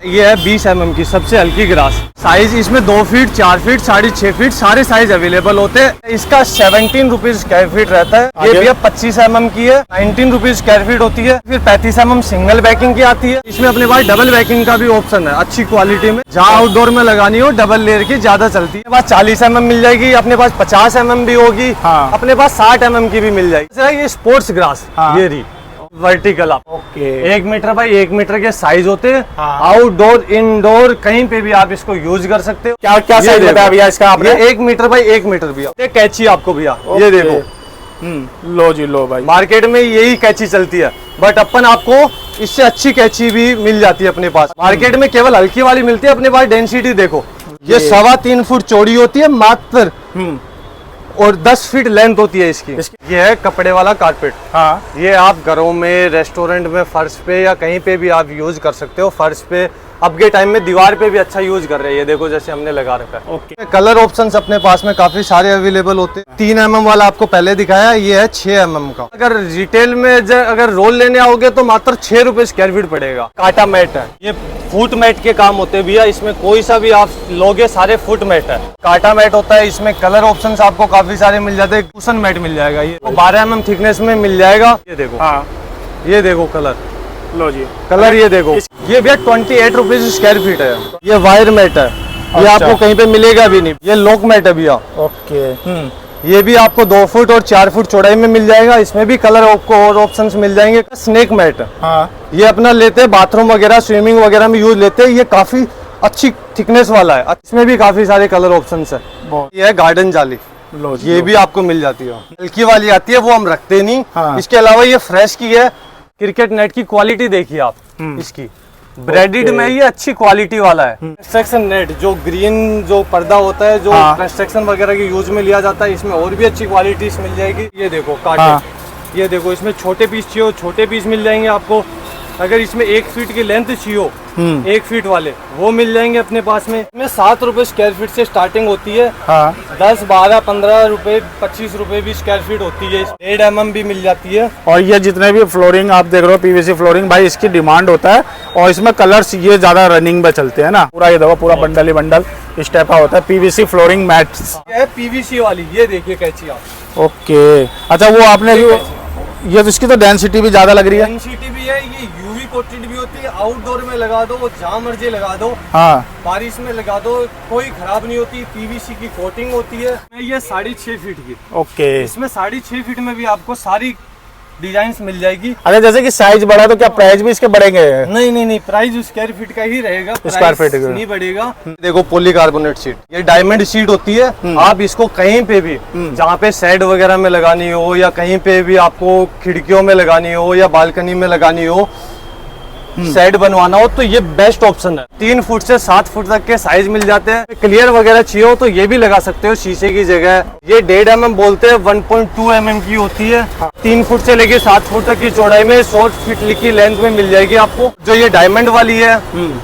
ये है 20 mm की सबसे हल्की ग्रास। साइज इसमें 2 फीट, 4 फीट, 6.5 फीट सारे साइज अवेलेबल होते हैं। इसका 17 रुपीज स्क्वायर फीट रहता है। ये भैया 25 mm की है, 19 रुपीज स्क्वायर फीट होती है। फिर 35 mm सिंगल बैकिंग की आती है। इसमें अपने पास डबल बैकिंग का भी ऑप्शन है अच्छी क्वालिटी में। जहाँ आउटडोर में लगानी हो डबल लेयर की ज्यादा चलती है। अपने पास 40 mm मिल जाएगी, अपने पास 50 mm भी होगी, अपने पास 60 mm की भी मिल जाएगी। ये स्पोर्ट्स ग्रास ये रही वर्टिकल आप। ओके 1 मीटर बाई 1 मीटर के साइज होते हैं। आउटडोर इंडोर कहीं पे भी आप इसको यूज कर सकते हो। क्या क्या साइज बताया भैया इसका आपने? 1 मीटर बाई 1 मीटर भैया। ये कैची आपको भैया ये देखो, लो जी लो भाई। मार्केट में यही कैची चलती है, बट अपन आपको इससे अच्छी कैची भी मिल जाती है अपने पास। मार्केट में केवल हल्की वाली मिलती है, अपने पास डेंसिटी देखो ये 3.25 फुट चौड़ी होती है मात्र, और 10 फीट लेंथ होती है इसकी। ये है कपड़े वाला कारपेट। ये आप घरों में, रेस्टोरेंट में, फर्श पे या कहीं पे भी आप यूज कर सकते हो। फर्श पे अब के टाइम में दीवार पे भी अच्छा यूज कर रहे हैं। ये देखो जैसे हमने लगा रखा है। ओके कलर ऑप्शंस अपने पास में काफी सारे अवेलेबल होते हैं। 3 mm वाला आपको पहले दिखाया, ये है 6 mm का। अगर रिटेल में अगर रोल लेने आओगे तो मात्र 6 रुपए स्क्वायर फीट पड़ेगा। काटा मैट है, ये फुट मैट के काम होते हैं भैया। इसमें कोई सा भी आप लोगे सारे फुट मैट है। काटा मैट होता है, इसमें कलर ऑप्शंस आपको काफी सारे मिल जाते हैं। कुशन मैट मिल जाएगा, ये 12 mm थिकनेस में मिल जाएगा। ये देखो ये देखो कलर, लो जी कलर ये देखो। ये भैया 28 रुपीज स्क्वायर फीट है। ये वायर मैट है, ये आपको कहीं पे मिलेगा भी नहीं। ये लॉक मैट है भैया। ओके ये भी आपको 2 फुट और 4 फुट चौड़ाई में मिल जाएगा। इसमें भी कलर आपको और ऑप्शंस मिल जाएंगे। स्नेक मैट ये अपना लेते हैं बाथरूम वगैरह, स्विमिंग वगैरह में यूज लेते हैं। ये काफी अच्छी थिकनेस वाला है, इसमें भी काफी सारे कलर ऑप्शंस है। ये है गार्डन जाली, लो जी ये भी आपको मिल जाती है। हल्की वाली आती है, वो हम रखते नहीं। इसके अलावा ये फ्रेश की है। क्रिकेट नेट की क्वालिटी देखिए आप इसकी, ब्रेडेड में ये अच्छी क्वालिटी वाला है। कंस्ट्रक्शन नेट जो ग्रीन जो पर्दा होता है, जो कंस्ट्रक्शन वगैरह के यूज में लिया जाता है, इसमें और भी अच्छी क्वालिटी मिल जाएगी। ये देखो काटे, ये देखो इसमें छोटे पीस चाहिए, छोटे पीस मिल जाएंगे आपको। अगर इसमें 1 फीट की लेंथ चाहिए, 1 फीट वाले वो मिल जाएंगे अपने पास में। इसमें 7 रुपए स्क्वायर फीट से स्टार्टिंग होती है। 10, 12, 15 रुपए, 25 रुपए भी स्क्वायर फीट होती है। 1.5 mm भी मिल जाती है। और ये जितने भी फ्लोरिंग आप देख रहे हो, पीवीसी फ्लोरिंग भाई, इसकी डिमांड होता है। और इसमें कलर्स ये ज्यादा रनिंग में चलते हैं ना। पूरा ये देखो, पूरा बंडल ही बंडल इस टाइप का होता है। पीवीसी फ्लोरिंग मैट्स ये है पीवीसी वाली, ये देखिए कैची आप। ओके अच्छा, वो आपने ये तो इसकी तो डेंसिटी भी ज्यादा लग रही है। डेंसिटी भी है, ये यूवी कोटेड भी होती है। आउटडोर में लगा दो, वो जहाँ मर्जी लगा दो, बारिश में लगा दो, कोई खराब नहीं होती। पीवीसी की कोटिंग होती है। ये 6.5 फीट की। ओके इसमें 6.5 फीट में भी आपको सारी डिजाइन मिल जाएगी। अरे जैसे कि साइज बड़ा तो क्या प्राइस भी इसके बढ़ेंगे? नहीं प्राइस स्क्वायर फीट का ही रहेगा, स्क्वायर फीट नहीं बढ़ेगा। देखो पॉलीकार्बोनेट शीट, ये डायमंड शीट होती है। आप इसको कहीं पे भी, जहाँ पे शेड वगैरह में लगानी हो या कहीं पे भी आपको खिड़कियों में लगानी हो या बालकनी में लगानी हो, शेड बनवाना हो, तो ये बेस्ट ऑप्शन है। 3 फुट से 7 फुट तक के साइज मिल जाते हैं। क्लियर वगैरह चाहिए हो तो ये भी लगा सकते हो शीशे की जगह। ये 1.5 mm बोलते हैं, 1.2 mm की होती है। 3 फुट से लेके 7 फुट तक की चौड़ाई में, 100 फीट की लेंथ में मिल जाएगी आपको। जो ये डायमंड वाली है,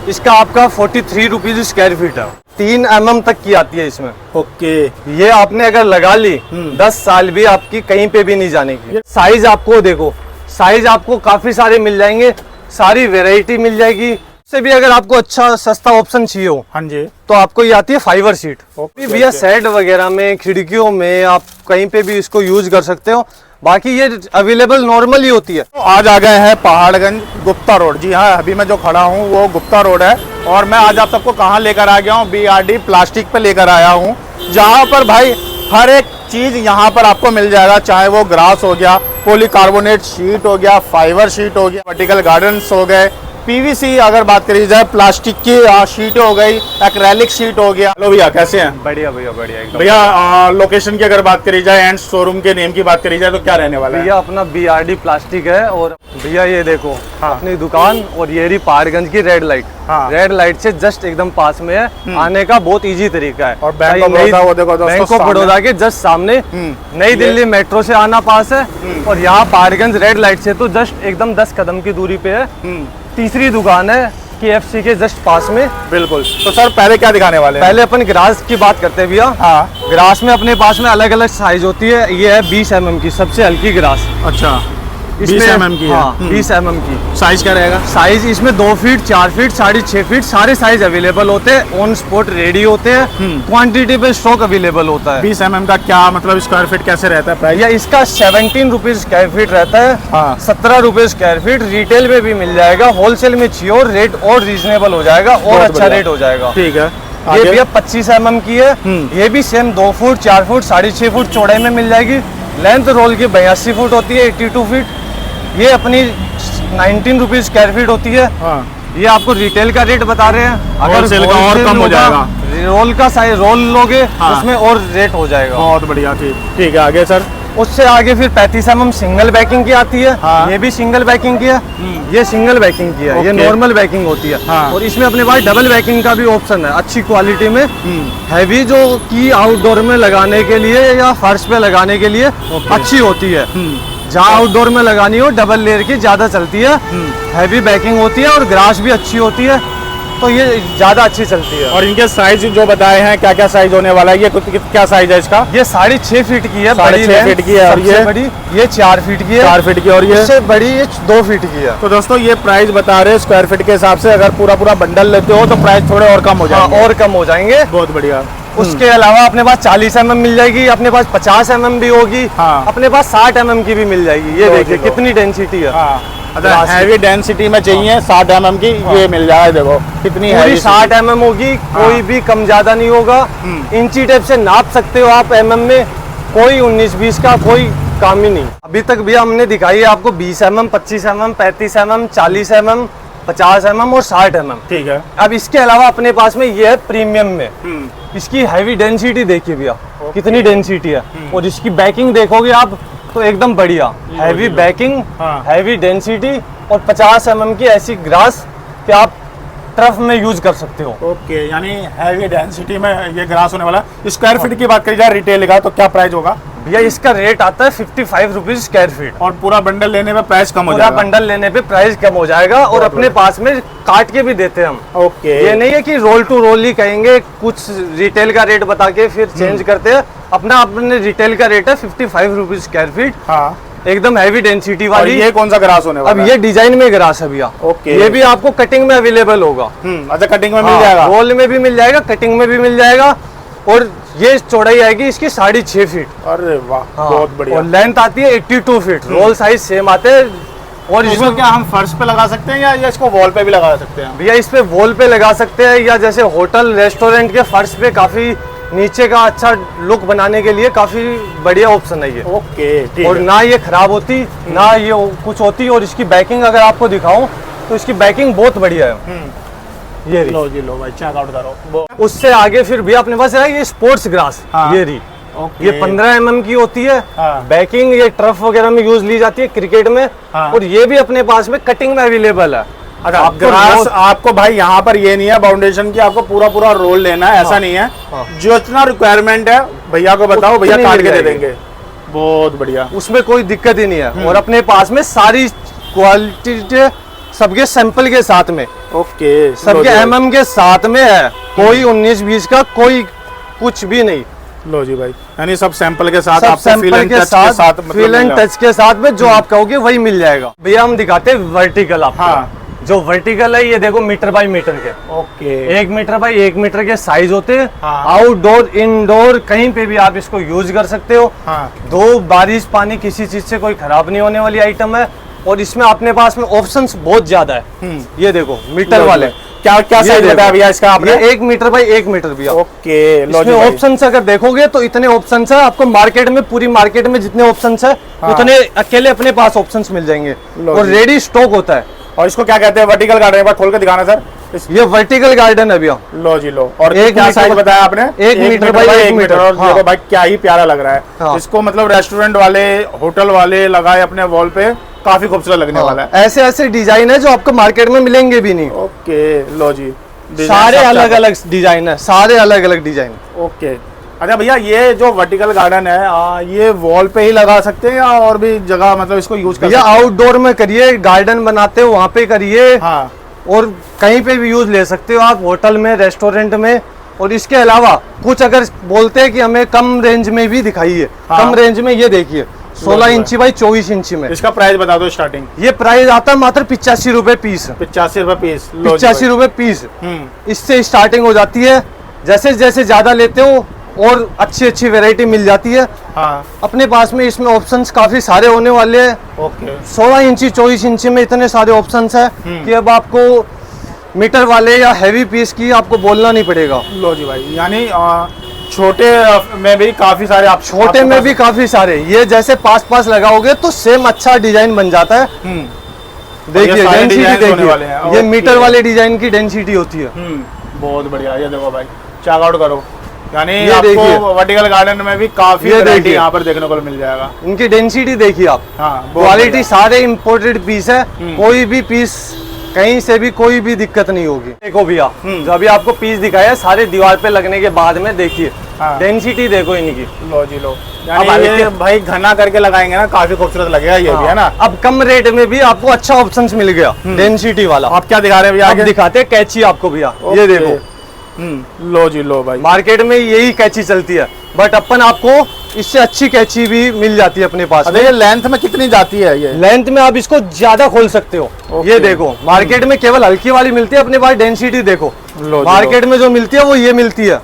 इसका आपका 43 रुपीज स्क्वायर फीट है। 3 mm तक की आती है इसमें। ओके ये आपने अगर लगा ली, 10 साल भी आपकी कहीं पे भी नहीं जाने की। साइज आपको देखो, साइज आपको काफी सारे मिल जाएंगे, सारी वैरायटी मिल जाएगी। इससे भी अगर आपको अच्छा सस्ता ऑप्शन चाहिए हो, हाँ जी, तो आपको ये आती है फाइबर शीट। भैया शेड वगैरह में, खिड़कियों में, आप कहीं पे भी इसको यूज कर सकते हो। बाकी ये अवेलेबल नॉर्मल ही होती है। तो आज आ गए हैं पहाड़गंज गुप्ता रोड। जी हाँ, अभी मैं जो खड़ा हूँ वो गुप्ता रोड है। और मैं आज आप सबको कहाँ लेकर आ गया हूँ? BRD प्लास्टिक पे लेकर आया हूँ, जहाँ पर भाई हर एक चीज यहाँ पर आपको मिल जाएगा। चाहे वो ग्रास हो गया, पॉलीकार्बोनेट शीट हो गया, फाइबर शीट हो गया, वर्टिकल गार्डन्स हो गए, पीवीसी अगर बात करी जाए, प्लास्टिक की शीट हो गई, एक्रेलिक शीट हो गया। हेलो भैया, कैसे हैं? बढ़िया भैया, बढ़िया एकदम। भैया लोकेशन की अगर बात करी जाए एंड शोरूम के नेम की बात करी जाए तो क्या रहने वाला है? भैया अपना BRD प्लास्टिक है। और भैया ये देखो अपनी दुकान, और ये रही पहाड़गंज की रेड लाइट। रेड लाइट से जस्ट एकदम पास में है। आने का बहुत इजी तरीका है। और बैंक ऑफ बड़ौदा, वो देखो दोस्तों, बैंक ऑफ बड़ौदा के जस्ट सामने। नई दिल्ली मेट्रो से आना पास है, और यहाँ पहाड़गंज रेड लाइट से तो जस्ट एकदम 10 कदम की दूरी पे है। तीसरी दुकान है KFC के जस्ट पास में। बिल्कुल। तो सर पहले क्या दिखाने वाले हैं? पहले अपन ग्रास की बात करते हैं भैया। ग्रास में अपने पास में अलग अलग साइज होती है। ये है 20 mm की सबसे हल्की ग्रास। अच्छा। 20 mm की है। हाँ 20 mm की। साइज क्या रहेगा? साइज इसमें 2 फीट, 4 फीट, 6.5 फीट सारे साइज अवेलेबल होते हैं, ऑन स्पॉट रेडी होते हैं, क्वांटिटी पे स्टॉक अवेलेबल होता है। 20 mm का क्या मतलब स्क्वायर फीट कैसे रहता है प्राइस? या इसका 17 रुपीज स्क्वायर फीट रहता है। हाँ। 17 रुपए स्क्वायर फीट रिटेल में भी मिल जाएगा, होलसेल में चाहिए और रेट और रीजनेबल हो जाएगा और अच्छा रेट हो जाएगा। ठीक है। ये भैया 25 mm की है। ये भी सेम 2 फुट, 4 फुट, 6.5 फुट चौड़ाई में मिल जाएगी। लेंथ रोल की 82 फुट होती है, 82 फीट। ये अपनी 19 रुपीज स्क्वायर फीट होती है। हाँ। ये आपको रिटेल का रेट बता रहे हैं। अगर होलसेल का और कम हो जाएगा। रोल का साइज रोल लोगे हाँ। उसमें और रेट हो जाएगा। बहुत बढ़िया। ठीक है, आगे सर? उससे आगे फिर 35 mm सिंगल बैकिंग की आती है। हाँ। ये भी सिंगल बैकिंग की है। ये सिंगल बैकिंग की है। ये नॉर्मल बैकिंग होती है। हाँ। और इसमें अपने पास डबल बैकिंग का भी ऑप्शन है, अच्छी क्वालिटी में। हैवी जो की आउटडोर में लगाने के लिए या फर्श पे लगाने के लिए अच्छी होती है। जहाँ आउटडोर में लगानी हो डबल लेयर की ज्यादा चलती है, हैवी बैकिंग होती है और ग्रास भी अच्छी होती है, तो ये ज्यादा अच्छी चलती है। और इनके साइज जो बताए हैं, क्या क्या साइज होने वाला है? ये क्या साइज है इसका? ये 6.5 फीट की है, बड़ी 6.5 फीट की है। और ये बड़ी ये 4 फीट की है। 4 फीट की। और ये इससे बड़ी ये 2 फीट की है। तो दोस्तों ये प्राइस बता रहे हैं स्क्वायर फीट के हिसाब से। अगर पूरा बंडल लेते हो तो प्राइस थोड़े और कम हो जाएंगे। और कम हो जाएंगे। बहुत बढ़िया। उसके अलावा अपने पास 40 mm मिल जाएगी, अपने पास 50 mm भी होगी। हाँ। अपने पास 60 mm की भी मिल जाएगी। ये देखिए कितनी डेंसिटी है। हाँ। हैवी डेंसिटी में चाहिए 60 mm की, ये मिल जाएगा। देखो कितनी हैवी 60 mm होगी। कोई भी कम ज्यादा नहीं होगा। इंची टेप से नाप सकते हो आप mm में, कोई 19-20 का कोई काम ही नहीं। अभी तक भी हमने दिखाई है आपको 20 mm, 25 mm, 35 mm, 40 mm, 50 mm और 60 mm। ठीक है। अब इसके अलावा अपने पास में ये है प्रीमियम में। इसकी हैवी डेंसिटी देखिए भैया, कितनी डेंसिटी है। और इसकी बैकिंग देखोगे आप तो एकदम बढ़िया हैवी बैकिंग, हैवी डेंसिटी और 50 mm की ऐसी ग्रास कि आप टर्फ में यूज कर सकते हो। ओके, यानी हैवी डेंसिटी में ये ग्रास होने वाला है। स्क्वायर फीट की बात करी जाए रिटेल का तो क्या प्राइस होगा? भैया इसका रेट आता है 55 रुपीज स्क्वायर फीट। और पूरा बंडल लेने में प्राइस कम हो जाएगा। पूरा बंडल लेने पे प्राइस कम हो जाएगा। और अपने पास में काट के भी देते हैं हम। ओके, ये नहीं है कि रोल टू रोल ही कहेंगे, कुछ रिटेल का रेट बता के फिर चेंज करते हैं। अपने रिटेल का रेट है 55 रुपीज स्क्वायर फीट। हाँ। एकदम हैवी डेंसिटी वाली। ये कौन सा ग्रास होने वाला अब ये डिजाइन में ग्रास है भैया। ओके। ये भी आपको कटिंग में अवेलेबल होगा। अच्छा, कटिंग में मिल जाएगा? रोल में भी मिल जाएगा, कटिंग में भी मिल जाएगा। और ये चौड़ाई आएगी इसकी 6.5 फीट। अरे वाह, बहुत बढ़िया। और लेंथ आती है 82 फीट। रोल साइज सेम आते हैं। और इसको क्या हम फर्श पे लगा सकते हैं या इसको वॉल पे भी लगा सकते हैं? भैया इस पे वॉल पे लगा सकते हैं, या जैसे होटल रेस्टोरेंट के फर्श पे काफी नीचे का अच्छा लुक बनाने के लिए काफी बढ़िया ऑप्शन है ये। ओके, ठीक और है। ना ये खराब होती ना ये कुछ होती। और इसकी बैकिंग अगर आपको दिखाऊं तो इसकी बैकिंग बहुत बढ़िया है। ये रही। लो जी, लो भाई, चेक आउट करो। उससे आगे फिर भी अपने पास है ये स्पोर्ट्स ग्रास। हाँ। ये रही। ओके। ये 15 mm की होती है। हाँ। बैकिंग ये टर्फ वगैरह में यूज ली जाती है, क्रिकेट में। हाँ। और ये भी अपने पास में कटिंग में अवेलेबल है। अच्छा, ग्रास आपको भाई यहाँ पर ये नहीं है फाउंडेशन की आपको पूरा रोल लेना है, ऐसा नहीं है। जो इतना रिक्वायरमेंट है भैया को बताओ, भैया काट के दे देंगे। बहुत बढ़िया, उसमें कोई दिक्कत ही नहीं है। और अपने पास में सारी क्वालिटी सबके सैंपल के साथ में, ओके, सबके mm के साथ में है। कोई 19-20 का कोई कुछ भी नहीं। लो जी भाई, यानी सब सैंपल के साथ, सब आपको सैंपल फील एंड के टच के साथ फील एंड टच के साथ में जो आप कहोगे वही मिल जाएगा। भैया हम दिखाते हैं वर्टिकल आपको। हाँ। जो वर्टिकल है ये देखो मीटर बाय मीटर के। ओके, 1 मीटर बाय 1 मीटर के साइज होते हैं। हाँ। आउटडोर इंडोर कहीं पे भी आप इसको यूज कर सकते हो। हाँ। दो बारिश पानी किसी चीज से कोई खराब नहीं होने वाली आइटम है। और इसमें अपने पास में ऑप्शंस बहुत ज्यादा है। ये देखो मीटर वाले क्या क्या साइज बताया भैया इसका आपने? 1 मीटर बाय 1 मीटर भैया। ओके, लो जी इसमें भाई। ऑप्शंस अगर देखोगे तो इतने ऑप्शंस है आपको मार्केट में, पूरी मार्केट में जितने ऑप्शंस है उतने अकेले अपने पास ऑप्शंस मिल जाएंगे। और रेडी स्टॉक होता है। और इसको क्या कहते हैं? वर्टिकल गार्डन, एक बार खोल के दिखाना सर। ये वर्टिकल गार्डन है भैया। लो जी लो। और एक क्या मीटर साइज बताया आपने? 1 मीटर बाय 1 मीटर। और हाँ। देखो भाई क्या ही प्यारा लग रहा है। हाँ। इसको मतलब रेस्टोरेंट वाले, होटल वाले लगाए अपने वॉल पे, काफी खूबसूरत लगने वाला है। ऐसे ऐसे डिजाइन है जो आपको मार्केट में मिलेंगे भी नहीं। ओके, लो जी, सारे अलग अलग डिजाइन है, सारे अलग अलग डिजाइन। ओके। अच्छा भैया, ये जो वर्टिकल गार्डन है ये वॉल पे ही लगा सकते हैं या और भी जगह मतलब इसको यूज कर भैया आउटडोर में करिए, गार्डन बनाते हो वहाँ पे करिए। हाँ। और कहीं पे भी यूज ले सकते हो आप, होटल में, रेस्टोरेंट में। और इसके अलावा कुछ अगर बोलते हैं कि हमें कम रेंज में भी दिखाइए, हाँ। कम रेंज में ये देखिए 16 इंची बाई 24 इंची में। इसका प्राइस बता दो स्टार्टिंग। ये प्राइस आता है मात्र 85 रुपए पीस। 85 रुपए पीस। 85 रुपए पीस इससे स्टार्टिंग हो जाती है। जैसे जैसे ज्यादा लेते हो और अच्छी अच्छी वैरायटी मिल जाती है। हाँ। अपने पास में इसमें ऑप्शंस काफी सारे होने वाले हैं। ओके। 16 इंची 24 इंची में इतने सारे ऑप्शंस है कि अब आपको मीटर वाले या हैवी पीस की आपको बोलना नहीं पड़ेगा। लो जी भाई, यानी छोटे में भी काफी सारे आप छोटे में भी काफी सारे, ये जैसे पास लगाओगे तो सेम अच्छा डिजाइन बन जाता है। देखिए डेंसिटी देखिए, ये मीटर वाले डिजाइन की डेंसिटी होती है। बहुत बढ़िया। ये देखो भाई, चेकआउट करो, यानी आपको वर्टिकल गार्डन में भी काफी वैरायटी यहाँ पर देखने को मिल जाएगा। इनकी डेंसिटी देखिए आप। हाँ, क्वालिटी सारे इंपोर्टेड पीस है, कोई भी पीस कहीं से भी कोई भी दिक्कत नहीं होगी। देखो भैया, जो अभी आपको पीस दिखाया सारे दीवार पे लगने के बाद में देखिए डेंसिटी देखो इनकी। लो जी लो, यानी ये भाई घना करके लगाएंगे ना, काफी खूबसूरत लगेगा ये भी, है ना। अब कम रेट में भी आपको अच्छा ऑप्शंस मिल गया डेंसिटी वाला। आप क्या दिखा रहे हैं भैया? आगे दिखाते हैं कैची आपको भैया, ये देखो। लो जी लो भाई, मार्केट में यही कैची चलती है, बट अपन आपको इससे अच्छी कैची भी मिल जाती है अपने पास। ये लेंथ में कितनी जाती है? ये लेंथ में आप इसको ज्यादा खोल सकते हो। ये देखो, मार्केट में केवल हल्की वाली मिलती है, अपने पास डेंसिटी देखो। मार्केट में जो मिलती है वो ये मिलती है।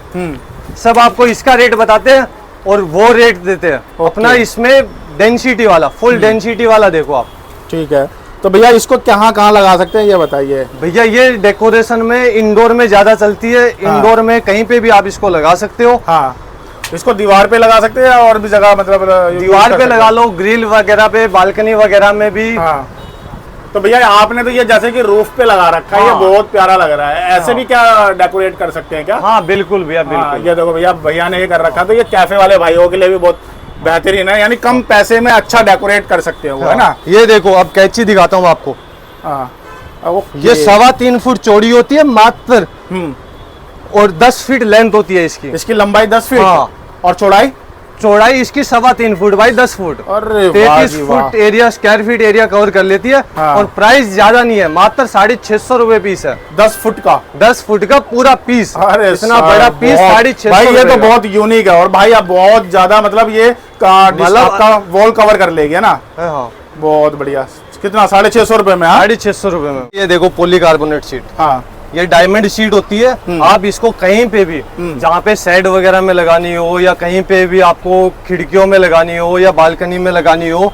सब आपको इसका रेट बताते हैं और वो रेट देते हैं। अपना इसमें डेंसिटी वाला, फुल डेंसिटी वाला देखो आप। ठीक है, तो भैया इसको कहाँ लगा सकते हैं ये बताइए। भैया ये डेकोरेशन में, इंडोर में ज्यादा चलती है। इंडोर में कहीं पे भी आप इसको लगा सकते हो। हाँ, इसको दीवार पे लगा सकते हैं और भी जगह, मतलब दीवार पे लगा लो, ग्रिल वगैरह पे, बालकनी वगैरह में भी। हाँ। तो भैया आपने तो ये जैसे कि रूफ पे लगा रखा है, ये बहुत प्यारा लग रहा है। ऐसे भी क्या डेकोरेट कर सकते हैं क्या? हाँ बिल्कुल भैया, बिल्कुल। ये देखो भैया ने ये कर रखा, तो ये कैफे वाले भाइयों के लिए भी बहुत बेहतरीन है, यानी कम पैसे में अच्छा डेकोरेट कर सकते हो, है ना। ये देखो, अब कैची दिखाता हूँ आपको। ये 3.25 फुट चौड़ी होती है मात्र, और 10 फीट लेंथ होती है इसकी। इसकी लंबाई 10 फीट और चौड़ाई इसकी 3.25 foot by 10 foot. 33 foot area, square feet area cover कर लेती है। और प्राइस ज्यादा नहीं है, मात्र 650 रुपए पीस है। 10 फुट का? 10 फुट का पूरा पीस। अरे इतना बड़ा पीस 650 भाई, ये तो बहुत यूनिक है। और भाई आप बहुत ज्यादा, मतलब ये आपका वॉल कवर कर लेगी, है ना। बहुत बढ़िया। कितना? 650 रुपए में? 650 रुपए में। ये देखो पॉलीकार्बोनेट शीट। हाँ, ये डायमंड शीट होती है। आप इसको कहीं पे भी, जहाँ पे शेड वगैरह में लगानी हो, या कहीं पे भी आपको खिड़कियों में लगानी हो, या बालकनी में लगानी हो,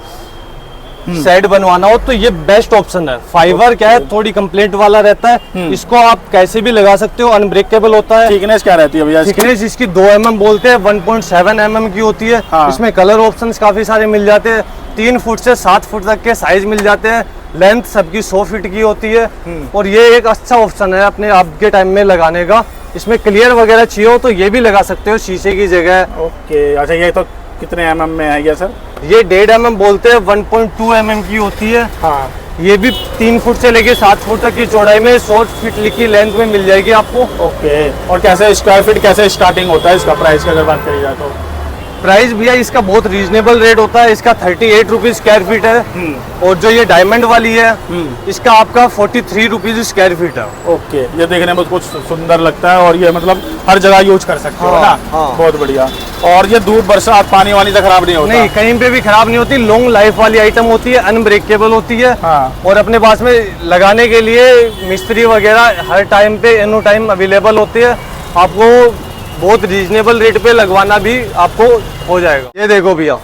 शेड बनवाना हो, तो ये बेस्ट ऑप्शन है। फाइबर क्या है, थोड़ी कंप्लेंट वाला रहता है। इसको आप कैसे भी लगा सकते हो, अनब्रेकेबल होता है। थिकनेस क्या रहती है भैया? थिकनेस इसकी 2 mm बोलते हैं, 1.7 mm की होती है। इसमें कलर ऑप्शंस काफी सारे मिल जाते हैं। 3 फुट से 7 फुट तक के साइज मिल जाते हैं। लेंथ सबकी 100 फीट की होती है। और ये एक अच्छा ऑप्शन है अपने आपके टाइम में लगाने का। इसमें क्लियर वगैरह चाहिए हो तो ये भी लगा सकते हो शीशे की जगह। ओके, अच्छा ये तो कितने mm में है ये सर? ये 1.5 mm बोलते हैं, 1.2 mm की होती है। हाँ, ये भी 3 फुट से लेके 7 फुट तक की चौड़ाई में 100 फीट की लेंथ में मिल जाएगी आपको। ओके, और कैसे स्क्वायर फीट कैसे स्टार्टिंग होता है इसका? प्राइस की अगर बात करी जाए तो प्राइस भैया इसका बहुत रीजनेबल रेट होता है। इसका 38 रुपीज स्क्वायर फीट है। और जो ये डायमंड वाली है, इसका आपका 43 रुपीज स्क्वायर फीट है। ओके, ये देखने में कुछ सुंदर लगता है और ये मतलब हर जगह यूज कर सकते हो ना। बहुत बढ़िया। और ये धूप बरसात पानी वानी से खराब नहीं होता? नहीं, कहीं पे भी खराब नहीं होती। लॉन्ग लाइफ वाली आइटम होती है, अनब्रेकेबल होती है। और अपने पास में लगाने के लिए मिस्त्री वगैरह हर टाइम पे एनो टाइम अवेलेबल होती है। आपको बहुत रीजनेबल रेट पे लगवाना भी आपको हो जाएगा। ये देखो भैया,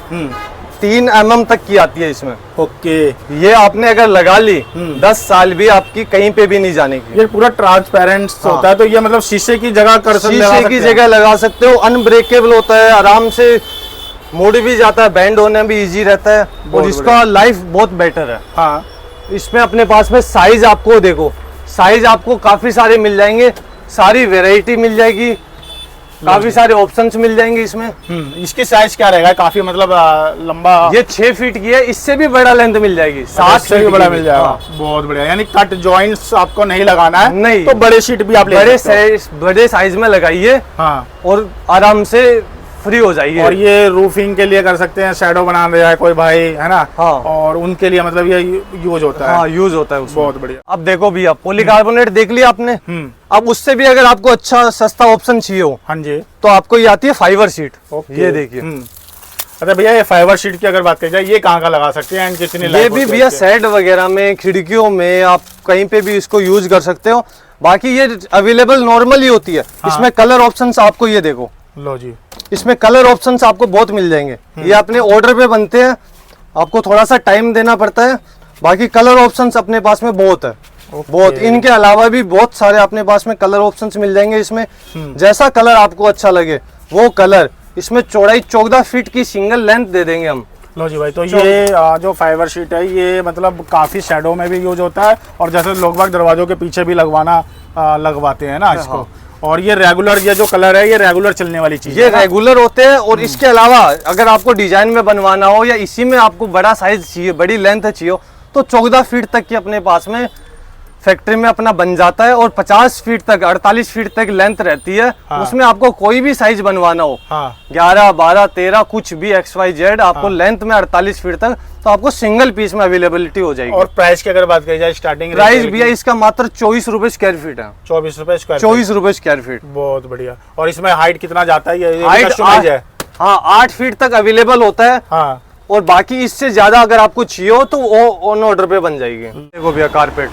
3 mm तक की आती है इसमें। ओके, ये आपने अगर लगा ली 10 साल भी आपकी कहीं पे भी नहीं जाने की। ये पूरा ट्रांसपेरेंट होता है, तो ये मतलब शीशे की जगह कर सकते हैं। शीशे की जगह लगा सकते हो। अनब्रेकेबल होता है, आराम से मुड़ भी जाता है, बैंड होने भी इजी रहता है। और इसका लाइफ बहुत बेटर है। हाँ, इसमें अपने पास में साइज आपको देखो, साइज आपको काफी सारे मिल जाएंगे, सारी वेराइटी मिल जाएगी, काफी सारे ऑप्शंस मिल जाएंगे इसमें। इसकी साइज क्या रहेगा? काफी मतलब लंबा? ये 6 फीट की है, इससे भी बड़ा लेंथ मिल जाएगी, 7 से भी बड़ा मिल जाएगा। बहुत बढ़िया, यानी कट जॉइंट्स आपको नहीं लगाना है। नहीं, तो बड़े शीट भी आप ले बड़े साइज में लगाइए। हाँ, और आराम से फ्री हो जाइए। और ये रूफिंग के लिए कर सकते हैं, शैडो बना रहा है कोई भाई, है ना। हाँ, और उनके लिए मतलब ये यूज होता है। हाँ, यूज होता है उसमें। बहुत बढ़िया। अब देखो भैया, पॉलीकार्बोनेट देख लिया आपने। अब उससे भी अगर आपको अच्छा सस्ता ऑप्शन चाहिए हो, हाँ जी, तो आपको ये आती है फाइबर शीट। ये देखिए, अच्छा भैया, ये फाइबर शीट की अगर बात की जाए, ये कहाँ का लगा सकते हैं एंड कितनी ये लाइफ भी भैया शेड वगैरह में, खिड़कियों में, आप कहीं पे भी इसको यूज कर सकते हो। बाकी ये अवेलेबल नॉर्मल ही होती है। इसमें कलर ऑप्शंस आपको ये देखो, लो जी, इसमें कलर ऑप्शंस आपको बहुत मिल जाएंगे। ये अपने ऑर्डर पे बनते हैं, आपको थोड़ा सा टाइम देना पड़ता है। बाकी कलर ऑप्शंस अपने पास में बहुत है, बहुत। इनके अलावा भी बहुत सारे अपने पास में कलर ऑप्शंस मिल जाएंगे। इसमें जैसा कलर आपको अच्छा लगे वो कलर। इसमें चौड़ाई 14 फीट की सिंगल लेंथ दे देंगे हम। लो जी भाई, तो ये जो फाइबर शीट है ये मतलब काफी शैडो में भी यूज होता है, और जैसे लोग बाग दरवाजों के पीछे भी लगवाते हैं ना इसको। और ये रेगुलर, ये जो कलर है ये रेगुलर चलने वाली चीज है, रेगुलर होते हैं। और इसके अलावा अगर आपको डिजाइन में बनवाना हो या इसी में आपको बड़ा साइज चाहिए, बड़ी लेंथ चाहिए, तो 14 फीट तक की अपने पास में फैक्ट्री में अपना बन जाता है। और 50 फीट तक, 48 फीट तक लेंथ रहती है। उसमें आपको कोई भी साइज बनवाना हो, 11, 12, 13 कुछ भी XYZ, आपको लेंथ में 48 फीट तक, तो आपको सिंगल पीस में अवेलेबिलिटी हो जाएगी। और प्राइस की अगर बात की जाए, स्टार्टिंग प्राइस भैया इसका मात्र 24 रुपए स्क्वायर फीट है। 24 रुपए स्क्वायर, 24 रुपए स्क्वायर फीट। बहुत बढ़िया। और इसमें हाइट कितना जाता है? ये हाइट कस्टमाइज है। हाँ, 8 फीट तक अवेलेबल होता है। हाँ। और बाकी इससे ज्यादा अगर आपको चाहिए हो तो वो ऑन ऑर्डर पे बन जाएगी। देखो भैया कारपेट,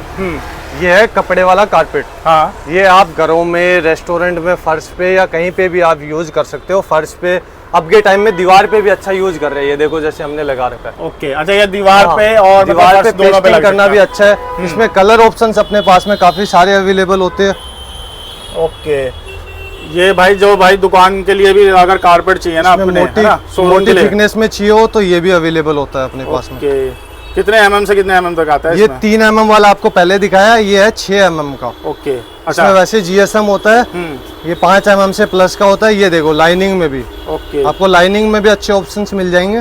ये है कपड़े वाला कारपेट। हाँ। ये आप घरों में, रेस्टोरेंट में, फर्श पे या कहीं पे भी आप यूज कर सकते हो। फर्श पे अब के टाइम में दीवार पे भी अच्छा यूज कर रहे हैं। ये देखो जैसे हमने लगा रखा है। ओके, अच्छा, ये दीवार पे और दीवार पे पेस्टिंग करना भी अच्छा है। इसमें कलर ऑप्शंस अपने पास में काफी सारे अवेलेबल होते हैं। ओके, ये भाई जो भाई दुकान के लिए भी अगर कारपेट चाहिए ना, अपने मोटी थिकनेस में चाहिए हो तो ये भी अवेलेबल होता है अपने पास में। कितने mm से कितने mm तक आता है? ये 3 mm वाला आपको पहले दिखाया, ये है 6 mm का। ओके, अच्छा। इसमें वैसे GSM होता है, ये 5 mm से प्लस का होता है। ये देखो लाइनिंग में भी, ओके, आपको लाइनिंग में भी अच्छे ऑप्शंस मिल जाएंगे।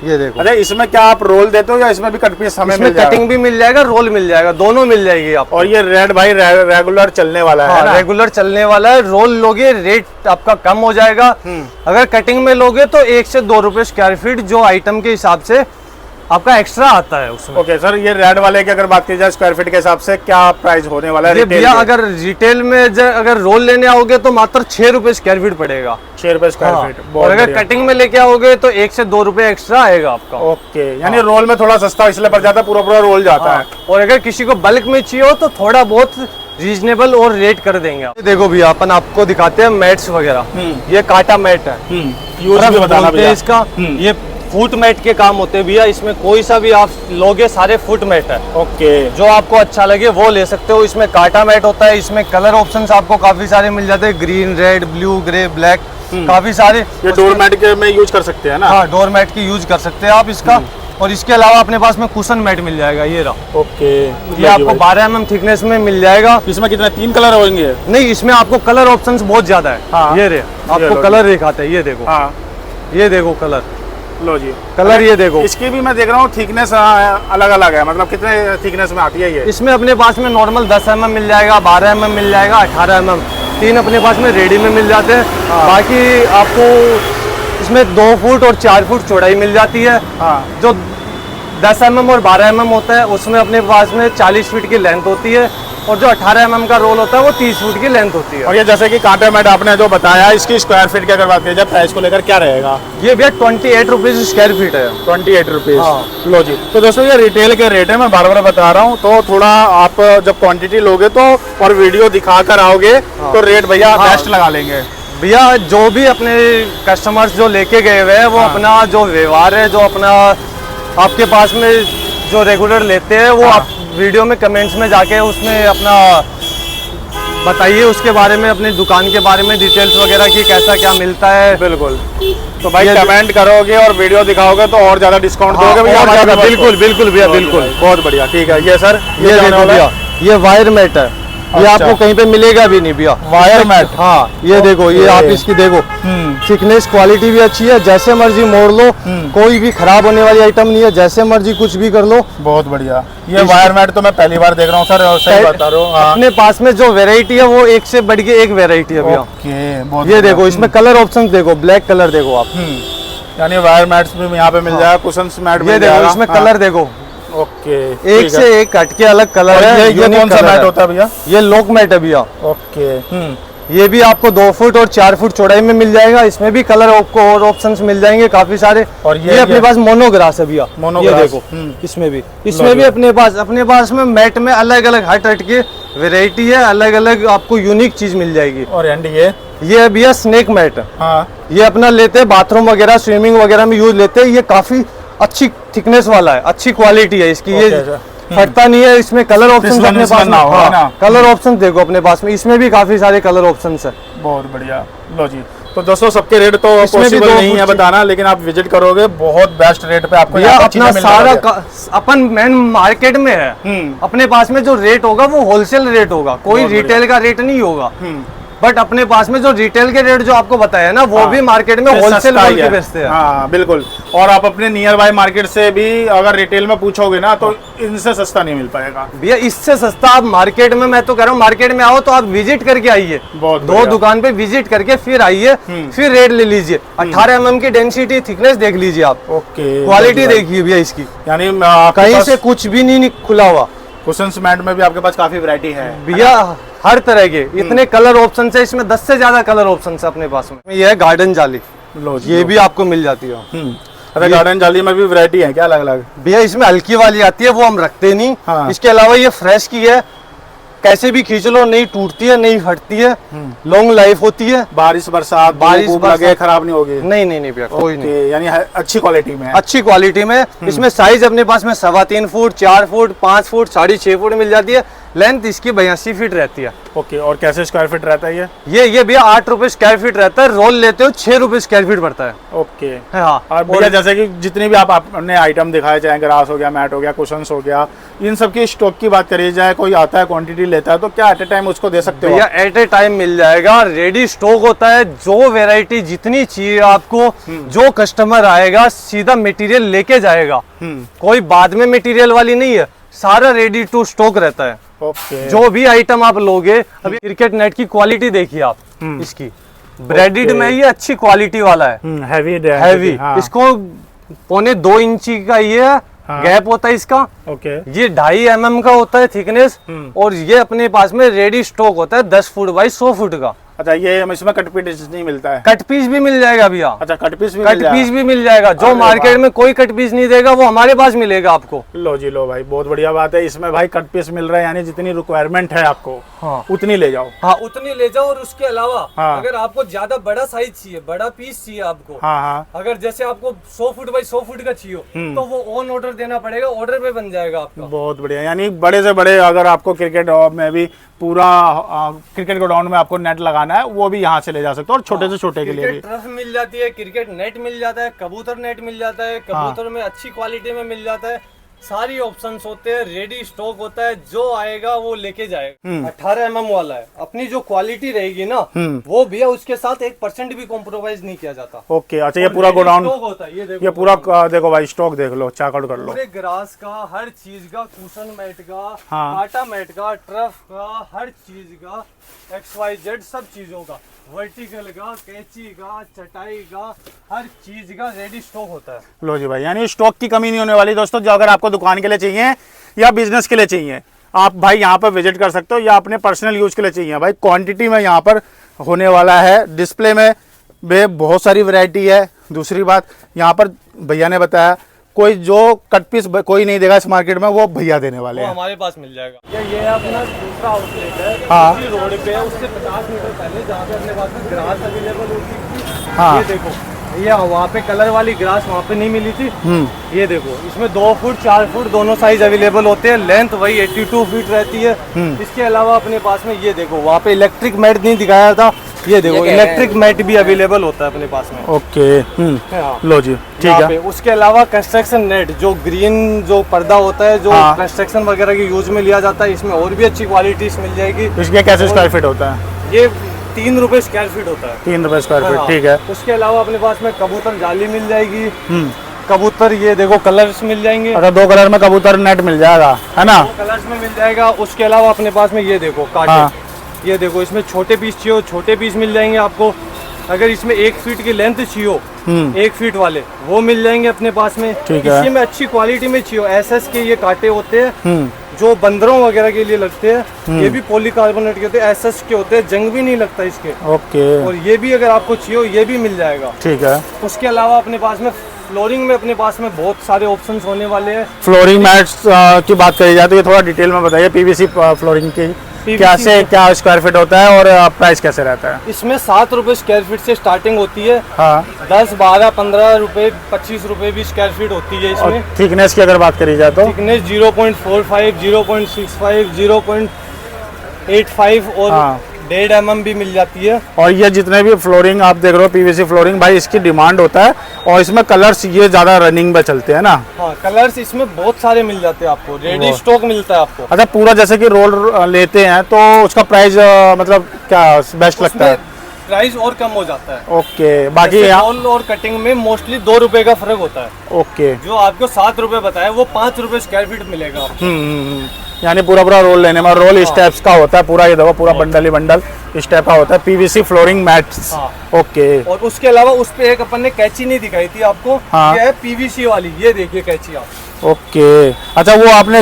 ये देखो। अरे इसमें क्या आप रोल देते हो या इसमें भी कट पीस हमें मिल जाएगा? कटिंग भी मिल जाएगा, रोल मिल जाएगा, दोनों मिल जाएगी आपको। और ये रेड भाई रेगुलर चलने वाला है ना? रेगुलर चलने वाला है। रोल लोगे रेट आपका कम हो जाएगा। अगर कटिंग में लोगे तो 1 से 2 रुपए स्क्वायर फीट जो आइटम के हिसाब से आपका एक्स्ट्रा आता है उसमें। ओके सर, ये रेड वाले की अगर बात की जाए स्क्वायर फीट के हिसाब से क्या प्राइस होने वाला है? भैया अगर रिटेल में अगर रोल लेने आओगे तो मात्र 6 रुपए स्क्वायर फीट पड़ेगा। 6 रुपए स्क्वायर फीट। और अगर कटिंग में लेके आओगे तो 1 से 2 रुपए एक्स्ट्रा आएगा आपका। ओके, यानी रोल में थोड़ा सस्ता इसलिए पड़ जाता है, पूरा रोल जाता है। और अगर किसी को बल्क में चाहिए हो तो थोड़ा बहुत रीजनेबल और रेट कर देंगे। देखो भैया अपन आपको दिखाते हैं मैट्स वगैरह। ये काटा मैट है, यूज भी बताना भैया इसका। ये फुट मैट के काम होते हैं भैया। इसमें कोई सा भी आप लोगे सारे फुट मैट है। ओके, जो आपको अच्छा लगे वो ले सकते हो। इसमें काटा मैट होता है। इसमें कलर ऑप्शंस आपको काफी सारे मिल जाते हैं, green, red, blue, grey, black, काफी सारे। ये डोर मैट के में यूज कर सकते हैं ना? हाँ, डोर मैट की यूज कर सकते हैं आप इसका। और इसके अलावा अपने पास में कुशन मैट मिल जाएगा, ये रहा। ओके, ये आपको 12 mm थिकनेस में मिल जाएगा। इसमें कितने 3 कलर होंगे? नहीं, इसमें आपको कलर ऑप्शंस बहुत ज्यादा है। हाँ। ये रे आपको कलर दिखाते हैं। ये देखो। हाँ, ये देखो कलर। लो जी, कलर ये देखो। इसकी भी मैं देख रहा हूँ थिकनेस अलग अलग है, मतलब कितने थिकनेस में आती है ये? इसमें अपने पास में नॉर्मल 10 mm मिल जाएगा, 12 mm मिल जाएगा, 18 mm, 3 अपने पास में रेडी में मिल जाते हैं। बाकी आपको इसमें 2 फुट और 4 फुट चौड़ाई मिल जाती है। जो 10 mm और 12 mm होता है उसमें अपने पास में 40 फीट की लेंथ होती है। और जो 18 mm का रोल होता है वो 30 फुट की लेंथ होती है। और ये जैसे कि कांटा मैट आपने जो बताया, इसकी स्क्वायर फीट की अगर बात की जाए प्राइस को लेकर क्या रहेगा? ये भैया 28 रुपीज स्क्वायर फीट है। 28 रुपीज। हाँ। लो जी, तो दोस्तों ये रिटेल के रेट है, मैं बार बार बता रहा हूँ। तो थोड़ा आप जब क्वांटिटी लोगे तो और वीडियो दिखा कर आओगे तो रेट भैया बेस्ट लगा लेंगे। भैया जो भी अपने कस्टमर्स जो लेके गए हुए हैं वो अपना जो व्यवहार है, जो अपना आपके पास में जो रेगुलर लेते हैं वो आप वीडियो में कमेंट्स में जाके उसमें अपना बताइए उसके बारे में, अपनी दुकान के बारे में डिटेल्स वगैरह की, कैसा क्या मिलता है। बिल्कुल, तो भाई कमेंट करोगे और वीडियो दिखाओगे तो और ज्यादा डिस्काउंट दोगे भैया? बिल्कुल बिल्कुल भैया, बिल्कुल। बहुत बढ़िया, ठीक है। ये सर, ये देखो भैया, ये वायर मैट है। ये आपको कहीं पे मिलेगा भी नहीं भैया, वायर मैट। हाँ, ये देखो, ये आप इसकी देखो थिकनेस, क्वालिटी भी अच्छी है। जैसे मर्जी मोड़ लो, कोई भी खराब होने वाली आइटम नहीं है। जैसे मर्जी कुछ भी कर लो। बहुत बढ़िया। ये वायर मैट तो मैं पहली बार देख रहा हूँ सर, सही बता रहा हूँ। अपने पास में जो वेराइटी है वो एक से बढ़ के एक वेराइटी है भैया। ओके, ये देखो, इसमें कलर ऑप्शन देखो, ब्लैक कलर देखो आप। यानी वायर मैट्स भी यहाँ पे मिल जाएगा, कुशन्स मैट ये देखो, इसमें कलर देखो। ओके, एक से एक कट के अलग कलर है। ये कौन सा मैट होता है भैया? ये लॉक मैट है भैया। ओके, ये भी आपको 2 फुट और 4 फुट चौड़ाई में मिल जाएगा। इसमें भी कलर आपको और ऑप्शंस मिल जाएंगे काफी सारे। और ये अपने पास मोनोग्रास है भैया, मोनोग्रास। ये देखो इसमें भी अपने पास में मैट में अलग अलग हट के वेराइटी है, अलग अलग आपको यूनिक चीज मिल जाएगी। और एंड ये भैया स्नेक मैट। हाँ, ये अपना लेते हैं बाथरूम वगैरह स्विमिंग वगैरह में यूज लेते हैं। ये काफी अच्छी थिकनेस वाला है, अच्छी क्वालिटी है इसकी। ये फटता नहीं है। इसमें कलर ऑप्शन अपने पास में, हाँ, कलर ऑप्शन देखो अपने पास में, इसमें भी काफी सारे कलर ऑप्शन है। बहुत बढ़िया। लो जी, तो दोस्तों सबके रेट तो पॉसिबल नहीं है बताना, लेकिन आप विजिट करोगे बहुत बेस्ट रेट पे आपको यहाँ अपना सारा अपन मेन मार्केट में है। अपने पास में जो रेट होगा वो होलसेल रेट होगा, कोई रिटेल का रेट नहीं होगा। बट अपने पास में जो रिटेल के रेट जो आपको बताया ना, वो भी मार्केट में होलसेल रेट पे बेचते हैं। हाँ बिल्कुल। और आप अपने नियर बाय मार्केट से भी अगर रिटेल में पूछोगे ना, तो इनसे सस्ता नहीं मिल पाएगा भैया। इससे सस्ता आप मार्केट में, मैं तो कह रहा हूँ मार्केट में आओ तो आप विजिट करके आइए, 2 दुकान पे विजिट करके फिर आइए, फिर रेट ले लीजिए। 18 mm की डेंसिटी थिकनेस देख लीजिए आप। ओके, क्वालिटी देखिए भैया इसकी, यानी कहीं से कुछ भी नहीं खुला हुआ। कुशन्स मैट में भी आपके पास काफी वैरायटी है भैया, हर तरह के इतने कलर ऑप्शन है इसमें, 10 से ज्यादा कलर ऑप्शन है अपने पास में। ये है गार्डन जाली। लो जी, ये भी आपको मिल जाती है। अरे गार्डन जाली में भी वैरायटी है क्या अलग अलग? भैया इसमें हल्की वाली आती है, वो हम रखते नहीं। हाँ। इसके अलावा ये फ्रेश की है, कैसे भी खींच लो, नहीं टूटती है, नहीं फटती है, लॉन्ग लाइफ होती है। बारिश बरसात लगे खराब नहीं होगी? नहीं भैया, कोई नहीं। यानी अच्छी क्वालिटी में है। अच्छी क्वालिटी में। इसमें साइज अपने पास में 3.25 फुट, 4 फुट, 5 फुट, 6.5 फुट मिल जाती है। लेंथ इसकी 82 फीट रहती है। ओके, और कैसे स्क्वायर फीट रहता है ये भैया 8 रुपए स्क्वायर फीट रहता है। रोल लेते हो 6 रुपए स्क्वायर फीट पड़ता है। ओके, हाँ। और भैया जैसे कि जितने भी आपने आइटम दिखाए, चाहे ग्रास हो गया, मैट हो गया, कुशन्स हो गया, इन सब की स्टॉक की बात करी जाए, कोई आता है क्वांटिटी लेता है, तो क्या एट ए टाइम उसको दे सकते हो? भैया एट ए टाइम मिल जाएगा, रेडी स्टॉक होता है। जो वेराइटी जितनी चाहिए आपको, जो कस्टमर आएगा सीधा मटेरियल लेके जाएगा। कोई बाद में मटेरियल वाली नहीं है, सारा रेडी टू स्टॉक रहता है। जो भी आइटम आप लोगे, अभी क्रिकेट नेट की क्वालिटी देखिए आप इसकी, ब्रेडेड में ये अच्छी क्वालिटी वाला है, हैवी। इसको 1.25 इंची का ये गैप होता है इसका। ये 2.5 mm का होता है थिकनेस। और ये अपने पास में रेडी स्टॉक होता है 10 फुट बाई 100 फुट का। अच्छा, ये इसमें कट पीस नहीं मिलता है? कट पीस भी मिल जाएगा भैया। अच्छा, कट पीस भी मिल जाएगा। जो मार्केट में कोई कट पीस नहीं देगा, वो हमारे पास मिलेगा आपको। लो जी, लो भाई, बहुत बढ़िया बात है। इसमें भाई कट पीस मिल रहा है, यानी जितनी रिक्वायरमेंट है आपको, हाँ, उतनी ले जाओ। हाँ, उतनी ले जाओ। और उसके अलावा अगर आपको ज्यादा बड़ा साइज चाहिए, बड़ा पीस चाहिए आपको, हाँ, अगर जैसे आपको 100 फुट बाई 100 फुट का चाहिए, तो वो ऑन ऑर्डर देना पड़ेगा, ऑर्डर पे बन जाएगा आपका। बहुत बढ़िया। यानी बड़े से बड़े अगर आपको क्रिकेट में भी पूरा क्रिकेट गोडाउन में आपको नेट लगाना है, वो भी यहाँ से ले जा सकते हो। और छोटे से छोटे के लिए भी ट्रफ मिल जाती है, क्रिकेट नेट मिल जाता है, कबूतर नेट मिल जाता है, कबूतर में अच्छी क्वालिटी में मिल जाता है। सारी ऑप्शंस होते हैं, रेडी स्टॉक होता है, जो आएगा वो लेके जाएगा। 18 mm वाला है। अपनी जो क्वालिटी रहेगी ना, वो भी है, उसके साथ 1% भी कॉम्प्रोमाइज नहीं किया जाता। ओके, अच्छा, ये पूरा गोडाउन होता है। ये पूरा देखो भाई, स्टॉक देख लो, चेकआउट कर लो। पूरे ग्रास का, हर चीज का, कुशन मैट का, काटा मैट का, ट्रफ का, हर चीज का, XYZ सब चीजों का, वर्टिकल का, कैंची का, चटाई का, हर चीज का रेडी स्टॉक होता है। लो जी भाई, यानी स्टॉक की कमी नहीं होने वाली दोस्तों। जो अगर आपको दुकान के लिए चाहिए या बिजनेस के लिए चाहिए, आप भाई यहाँ पर विजिट कर सकते हो, या अपने पर्सनल यूज के लिए चाहिए भाई, क्वांटिटी में यहाँ पर होने वाला है। डिस्प्ले में बहुत सारी वैरायटी है। दूसरी बात, यहाँ पर भैया ने बताया, कोई जो कट पीस कोई नहीं देगा इस मार्केट में, वो भैया देने वाले हैं। हमारे पास मिल जाएगा। ये अपना दूसरा आउटलेट है, हाँ, रोड पे है, उससे 50 मीटर पहले, जहाँ पे अपने पास में ग्रास अवेलेबल होती थी। हाँ, ये देखो, ये वहाँ पे कलर वाली ग्रास वहाँ पे नहीं मिली थी। ये देखो, इसमें 2 फुट 4 फुट दोनों साइज अवेलेबल होते हैं। लेंथ वही 82 फीट रहती है। इसके अलावा अपने पास में ये देखो, वहाँ पे इलेक्ट्रिक मैट नहीं दिखाया था, ये देखो इलेक्ट्रिक मैट भी अवेलेबल होता है अपने पास में। ओके, लो जी, ठीक है। उसके अलावा कंस्ट्रक्शन नेट, जो ग्रीन जो पर्दा होता है, जो कंस्ट्रक्शन वगैरह के यूज में लिया जाता है, इसमें और भी अच्छी क्वालिटी मिल जाएगी। इसके कैसे स्क्वायर फीट होता है? ये 3 रुपए स्क्वायर फीट होता है। 3 रुपए स्क्वायर फीट, ठीक है। उसके अलावा अपने पास में कबूतर जाली मिल जाएगी। कबूतर ये देखो कलर्स मिल जाएंगे। अच्छा, 2 कलर में कबूतर नेट मिल जाएगा, है ना? 2 कलर्स में मिल जाएगा। उसके अलावा अपने पास में ये देखो कांटे, ये देखो, इसमें छोटे पीस चाहिए, छोटे पीस मिल जाएंगे आपको। अगर इसमें 1 फीट की लेंथ चाहिए, 1 फीट वाले, वो मिल जाएंगे अपने पास में। इसी में अच्छी क्वालिटी में चाहिए, SS के ये कांटे होते हैं। जो बंदरों वगैरह के लिए लगते हैं, ये भी पॉलीकार्बोनेट के होते हैं, एसएस के होते हैं, जंग भी नहीं लगता इसके। ओके। और ये भी अगर आपको चाहिए हो ये भी मिल जाएगा। ठीक है। उसके अलावा अपने पास में फ्लोरिंग में अपने पास में बहुत सारे ऑप्शंस होने वाले हैं। फ्लोरिंग मैट्स की बात करी जाए तो ये थोड़ा डिटेल में बताइए, पीवीसी फ्लोरिंग की क्या स्क्वायर फीट होता है और प्राइस कैसे रहता है? इसमें 7 रुपए स्क्वायर फीट से स्टार्टिंग होती है। हाँ। 10, 12, 15 रुपए, 25 रुपए भी स्क्वायर फीट होती है इसमें। थिकनेस की अगर बात करी जाए तो थिकनेस 0.45, 0.65, 0.85 और 1.5 mm भी मिल जाती है। और ये जितने भी फ्लोरिंग आप देख रहे हो पीवीसी फ्लोरिंग, भाई इसकी डिमांड होता है और इसमें कलर्स ये ज्यादा रनिंग में चलते हैं ना? हाँ, कलर्स इसमें बहुत सारे मिल जाते हैं आपको, रेडी स्टॉक मिलता है आपको। अच्छा, पूरा जैसे कि रोल लेते हैं तो उसका प्राइस मतलब क्या बेस्ट लगता है? प्राइस और कम हो जाता है। ओके। बाकी रोल और कटिंग में मोस्टली 2 रुपए का फर्क होता है। ओके। जो आपको 7 रुपए बताया वो 5 रुपए स्क्वायर फीट मिलेगा आपको। यानी पूरा रोल लेने में, रोल इस टाइप्स का होता है पूरा, ये देखो पूरा बंडल ही बंडल इस टाइप का होता है, पीवीसी फ्लोरिंग मैट्स। ओके। और उसके अलावा उस पे एक अपन ने कैची नहीं दिखाई थी आपको। हाँ। ये है पीवीसी वाली, ये देखिए कैची आप। ओके। अच्छा, वो आपने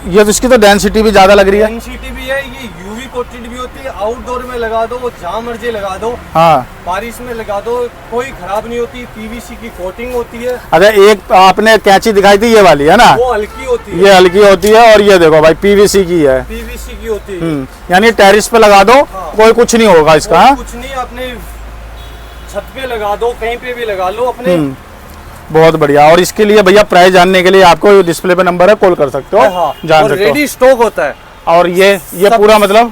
ये तो इसकी तो डेंसिटी भी ज्यादा लग रही है। डेंसिटी भी है, ये यूवी कोटेड भी होती है, आउटडोर में लगा दो, वो जहाँ मर्जी लगा दो। हाँ। बारिश में लगा दो, कोई खराब नहीं होती, पीवीसी की कोटिंग होती है। अच्छा, एक आपने कैंची दिखाई थी ये वाली है ना? वो हल्की होती है। ये हल्की होती है और ये देखो भाई पीवीसी की है। पीवीसी की होती है। यानी टेरिस पे लगा दो। हाँ। कोई कुछ नहीं होगा इसका। कुछ नहीं, अपने छत पे लगा दो, कहीं पे भी लगा लो अपने। बहुत बढ़िया। और इसके लिए भैया प्राइस जानने के लिए आपको डिस्प्ले पे नंबर है, कॉल कर सकते हो। हाँ, जान और सकते हो। रेडी स्टॉक होता है। और ये पूरा मतलब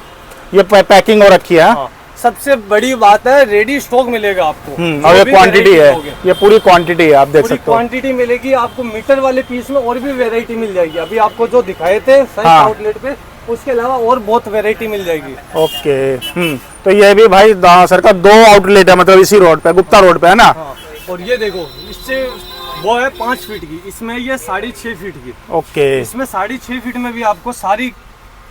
ये पैकिंग हो रखी है। हाँ, सबसे बड़ी बात है रेडी स्टॉक मिलेगा आपको। और ये क्वांटिटी है, ये पूरी क्वांटिटी है, आप देख सकते हो। क्वांटिटी मिलेगी आपको। मीटर वाले पीस में और भी वैरायटी मिल जाएगी। अभी आपको जो दिखाए थे आउटलेट पे, उसके अलावा और बहुत वैरायटी मिल जाएगी। ओके। तो ये भी भाई सर का 2 आउटलेट है, मतलब इसी रोड पे, गुप्ता रोड पे है ना? और ये देखो, इससे वो है 5 फीट की, इसमें ये 6.5 फीट की। ओके। इसमें 6.5 फीट में भी आपको सारी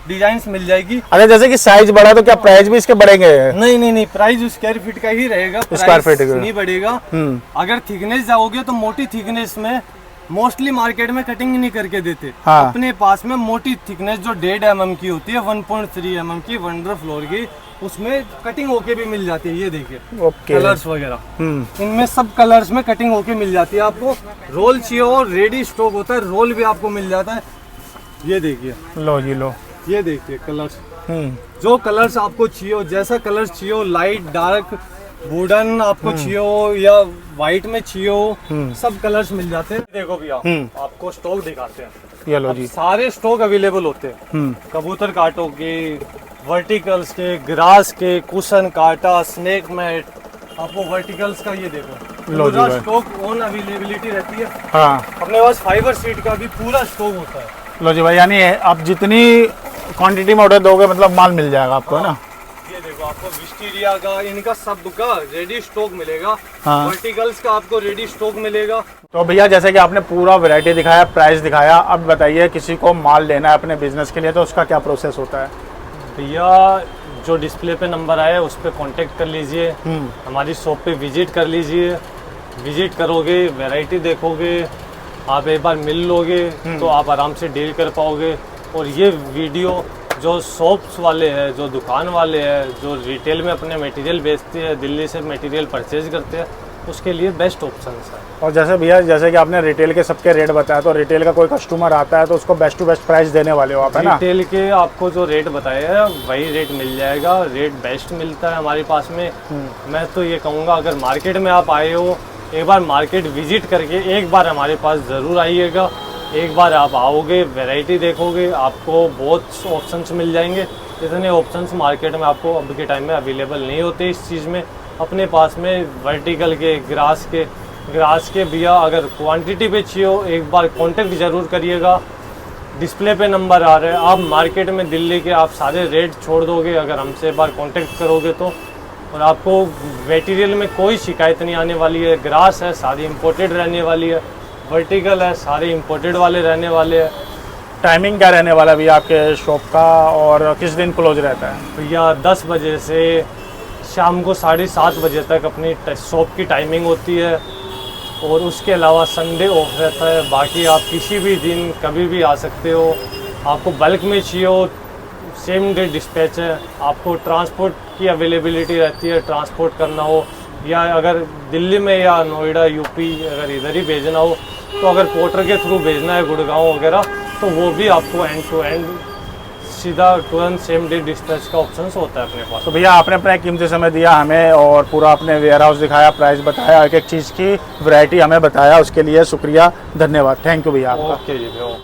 डिजाइन मिल जाएगी। अरे जैसे कि साइज बढ़ा तो क्या प्राइस भी इसके बढ़ेंगे? नहीं, प्राइस स्क्वायर फीट का ही रहेगा, स्क्वायर फीट नहीं बढ़ेगा। अगर थिकनेस जाओगे तो मोटी थिकनेस में मोस्टली मार्केट में कटिंग ही नहीं करके देते। हाँ। अपने पास में मोटी थिकनेस जो 1.5 mm की होती है, 1.3 mm की वंडर फ्लोर की, उसमें कटिंग होके भी मिल जाती है। ये देखिए कलर्स वगैरह, इनमें सब कलर्स में कटिंग होके मिल जाती है आपको। रोल चाहिए और रेडी स्टॉक होता है, रोल भी आपको मिल जाता है। ये देखिए, लो जी लो, ये देखिए कलर्स। जो कलर्स आपको चाहिए हो, जैसा कलर चाहिए हो, लाइट डार्क वुडन आपको चाहिए हो या व्हाइट में चाहिए हो, सब कलर्स मिल जाते हैं। देखो भैया, आपको स्टॉक दिखाते हैं। ये लो जी, सारे स्टॉक अवेलेबल होते हैं। कबूतर काटों के, वर्टिकल्स के, ग्रास के, कुशन काटा, स्नेक मैट, आपको वर्टिकल्स का ये देखो पूरा स्टॉक ऑन अवेलेबिलिटी रहती है। हाँ। अपने पास फाइबर सीट का भी पूरा स्टॉक होता है। लो जी भाई, यानी आप जितनी क्वांटिटी में ऑर्डर दोगे मतलब माल मिल जाएगा आपको, है ना? ये देखो, आपको विस्टीरिया का, इनका सब का रेडी स्टॉक मिलेगा। हाँ। वर्टिकल्स का आपको रेडी स्टॉक मिलेगा। तो भैया जैसे कि आपने पूरा वैरायटी दिखाया, प्राइस दिखाया, अब बताइए किसी को माल लेना है अपने बिजनेस के लिए तो उसका क्या प्रोसेस होता है? भैया जो डिस्प्ले पे नंबर आया है उस पर कॉन्टेक्ट कर लीजिए, हमारी शॉप पे विजिट कर लीजिए। विजिट करोगे, वैरायटी देखोगे, आप एक बार मिल लोगे तो आप आराम से डील कर पाओगे। और ये वीडियो जो शॉप्स वाले हैं, जो दुकान वाले हैं, जो रिटेल में अपने मटेरियल बेचते हैं, दिल्ली से मटेरियल परचेज करते हैं, उसके लिए बेस्ट ऑप्शन है। और जैसे भैया, जैसे कि आपने रिटेल के सबके रेट बताया, तो रिटेल का कोई कस्टमर आता है तो उसको बेस्ट टू बेस्ट प्राइस देने वाले हो आप, है ना? रिटेल के आपको जो रेट बताया है वही रेट मिल जाएगा। रेट बेस्ट मिलता है हमारे पास में। मैं तो ये कहूँगा, अगर मार्केट में आप आए हो, एक बार मार्केट विजिट करके एक बार हमारे पास ज़रूर आइएगा। एक बार आप आओगे, वैरायटी देखोगे, आपको बहुत ऑप्शंस मिल जाएंगे। इतने ऑप्शंस मार्केट में आपको अभी के टाइम में अवेलेबल नहीं होते इस चीज़ में। अपने पास में वर्टिकल के, ग्रास के भैया अगर क्वांटिटी पे चाहिए हो, एक बार कांटेक्ट ज़रूर करिएगा। डिस्प्ले पे नंबर आ रहा है, आप मार्केट में दिल्ली के आप सारे रेट छोड़ दोगे अगर हमसे एक बार कांटेक्ट करोगे तो। और आपको मटेरियल में कोई शिकायत नहीं आने वाली है। ग्रास है, सारी इंपोर्टेड रहने वाली है। वर्टिकल है, सारे इंपोर्टेड वाले रहने वाले हैं। टाइमिंग क्या रहने वाला भैया आपके शॉप का, और किस दिन क्लोज रहता है? भैया 10 बजे से शाम को 7:30 बजे तक अपनी शॉप की टाइमिंग होती है। और उसके अलावा संडे ऑफ रहता है। बाकी आप किसी भी दिन कभी भी आ सकते हो। आपको बल्क में चाहिए हो, सेम डे डिस्पैच है। आपको ट्रांसपोर्ट की अवेलेबिलिटी रहती है, ट्रांसपोर्ट करना हो, या अगर दिल्ली में या नोएडा यूपी अगर इधर ही भेजना हो, तो अगर पोर्टर के थ्रू भेजना है गुड़गांव वगैरह, तो वो भी आपको एंड टू एंड सीधा तुरंत सेम डे डिस्पैच का ऑप्शन होता है अपने पास। तो भैया आपने अपना कीमती समय दिया हमें और पूरा अपने वेयर हाउस दिखाया, प्राइस बताया, एक एक चीज़ की वैरायटी हमें बताया, उसके लिए शुक्रिया, धन्यवाद, थैंक यू भैया आपका। ओके जी भैया।